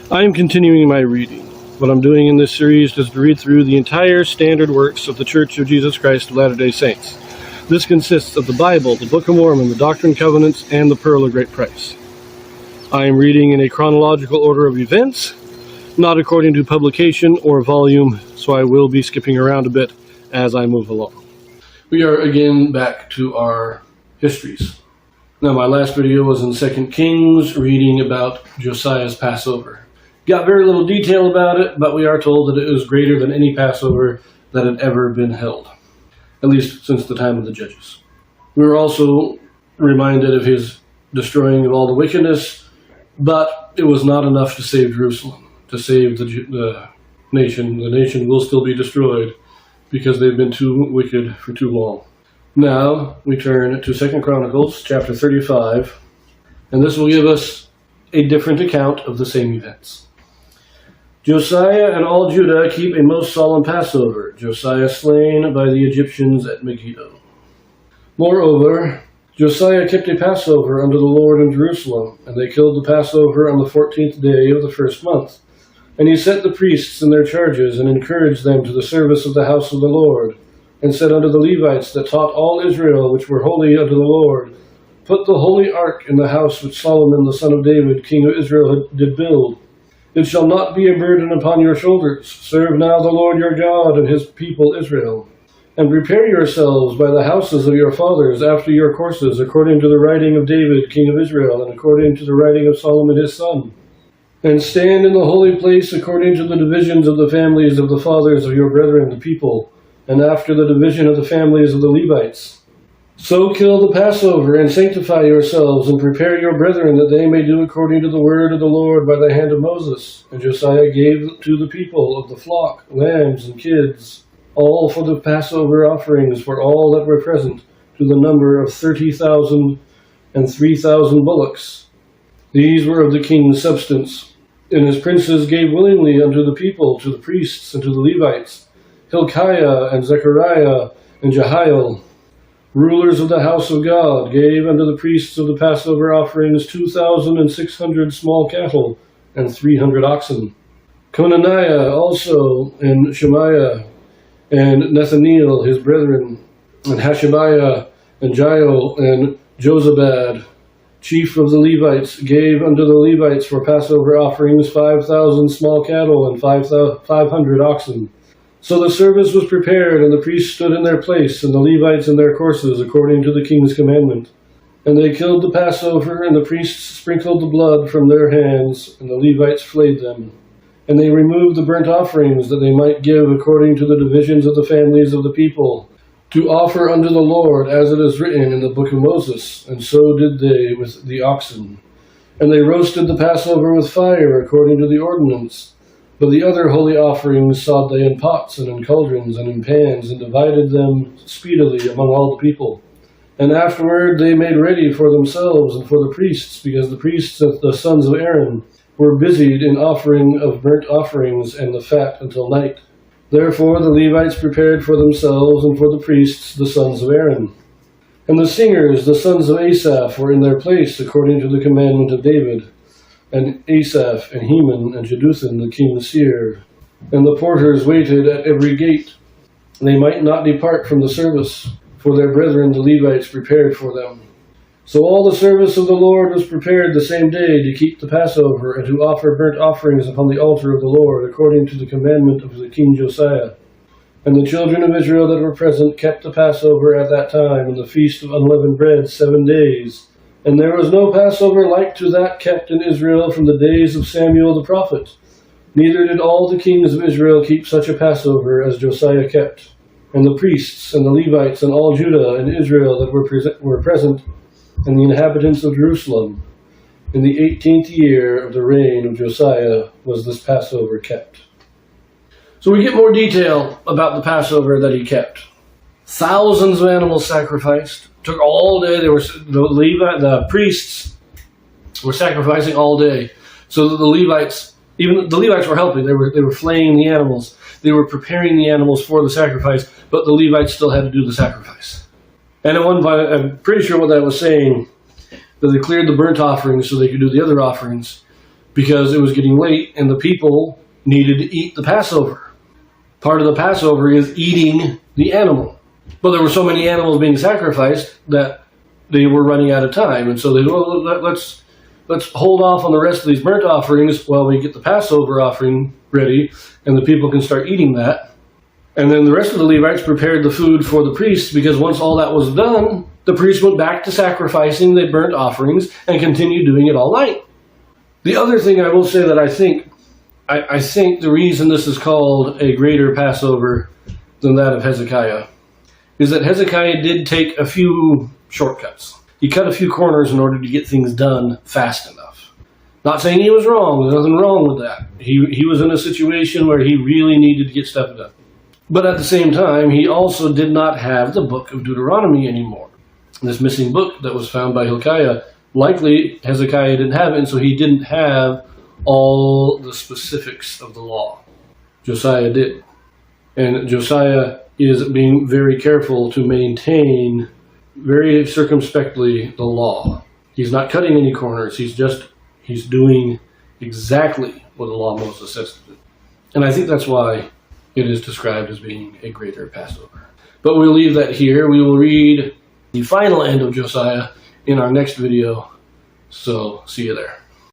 I am continuing my reading. What I'm doing in this series is to read through the entire standard works of the Church of Jesus Christ of Latter-day Saints. This consists of the Bible, the Book of Mormon, the Doctrine and Covenants, and the Pearl of Great Price. I am reading in a chronological order of events, not according to publication or volume, so I will be skipping around a bit as I move along. We are again back to our histories. Now, my last video was in 2 Kings, reading about Josiah's Passover. Got very little detail about it, but we are told that it was greater than any Passover that had ever been held, at least since the time of the judges. We were also reminded of his destroying of all the wickedness, but it was not enough to save Jerusalem, to save the nation. The nation will still be destroyed because they've been too wicked for too long. Now we turn to 2 Chronicles chapter 35, and this will give us a different account of the same events. Josiah and all Judah keep a most solemn Passover, Josiah slain by the Egyptians at Megiddo. Moreover, Josiah kept a Passover unto the Lord in Jerusalem, and they killed the Passover on the 14th day of the first month. And he set the priests in their charges, and encouraged them to the service of the house of the Lord, and said unto the Levites that taught all Israel, which were holy unto the Lord, Put the holy ark in the house which Solomon the son of David, king of Israel, did build. It shall not be a burden upon your shoulders. Serve now the Lord your God and his people Israel. And prepare yourselves by the houses of your fathers after your courses, according to the writing of David, king of Israel, and according to the writing of Solomon his son. And stand in the holy place according to the divisions of the families of the fathers of your brethren, the people, and after the division of the families of the Levites. So kill the Passover, and sanctify yourselves, and prepare your brethren, that they may do according to the word of the Lord by the hand of Moses. And Josiah gave to the people of the flock lambs and kids, all for the Passover offerings for all that were present, to the number of 30,000 and 3,000 bullocks. These were of the king's substance. And his princes gave willingly unto the people, to the priests, and to the Levites, Hilkiah and Zechariah and Jehiel, rulers of the house of God, gave unto the priests of the Passover offerings 2,600 small cattle and 300 oxen. Conaniah also, and Shemaiah, and Nethaniel his brethren, and Hashabiah, and Jael, and Jozabad, chief of the Levites, gave unto the Levites for Passover offerings 5,000 small cattle and 500 oxen. So the service was prepared, and the priests stood in their place, and the Levites in their courses, according to the king's commandment. And they killed the Passover, and the priests sprinkled the blood from their hands, and the Levites flayed them. And they removed the burnt offerings, that they might give according to the divisions of the families of the people, to offer unto the Lord, as it is written in the book of Moses. And so did they with the oxen. And they roasted the Passover with fire, according to the ordinance. But the other holy offerings sod they in pots and in cauldrons and in pans, and divided them speedily among all the people. And afterward they made ready for themselves and for the priests, because the priests of the sons of Aaron were busied in offering of burnt offerings and the fat until night. Therefore the Levites prepared for themselves and for the priests, the sons of Aaron. And the singers, the sons of Asaph, were in their place according to the commandment of David, and Asaph, and Heman, and Jeduthun, the king's seer. And the porters waited at every gate. They might not depart from the service, for their brethren the Levites prepared for them. So all the service of the Lord was prepared the same day to keep the Passover, and to offer burnt offerings upon the altar of the Lord, according to the commandment of the king Josiah. And the children of Israel that were present kept the Passover at that time, and the feast of unleavened bread 7 days. And there was no Passover like to that kept in Israel from the days of Samuel the prophet. Neither did all the kings of Israel keep such a Passover as Josiah kept. And the priests and the Levites and all Judah and Israel that were present, and the inhabitants of Jerusalem. In the 18th year of the reign of Josiah was this Passover kept. So we get more detail about the Passover that he kept. Thousands of animals sacrificed. Took all day. The priests were sacrificing all day, so that the Levites, even the Levites were helping. They were flaying the animals. They were preparing the animals for the sacrifice, but the Levites still had to do the sacrifice. And at one point, I'm pretty sure what that was saying, that they cleared the burnt offerings so they could do the other offerings. because it was getting late and the people needed to eat the Passover. Part of the Passover is eating the animal. But there were so many animals being sacrificed that they were running out of time. And so they, well, let's hold off on the rest of these burnt offerings while we get the Passover offering ready, and the people can start eating that. And then the rest of the Levites prepared the food for the priests, because once all that was done, the priests went back to sacrificing the burnt offerings and continued doing it all night. The other thing I will say that I think the reason this is called a greater Passover than that of Hezekiah is that Hezekiah did take a few shortcuts. He cut a few corners in order to get things done fast enough. Not saying he was wrong. There's nothing wrong with that. He was in a situation where he really needed to get stuff done. But at the same time, he also did not have the book of Deuteronomy anymore. This missing book that was found by Hilkiah, likely Hezekiah didn't have it, and so he didn't have all the specifics of the law. Josiah did. And Josiah is being very careful to maintain very circumspectly the law. He's not cutting any corners. He's doing exactly what the law of Moses says to do. And I think that's why it is described as being a greater Passover. But we'll leave that here. We will read the final end of Josiah in our next video. So see you there.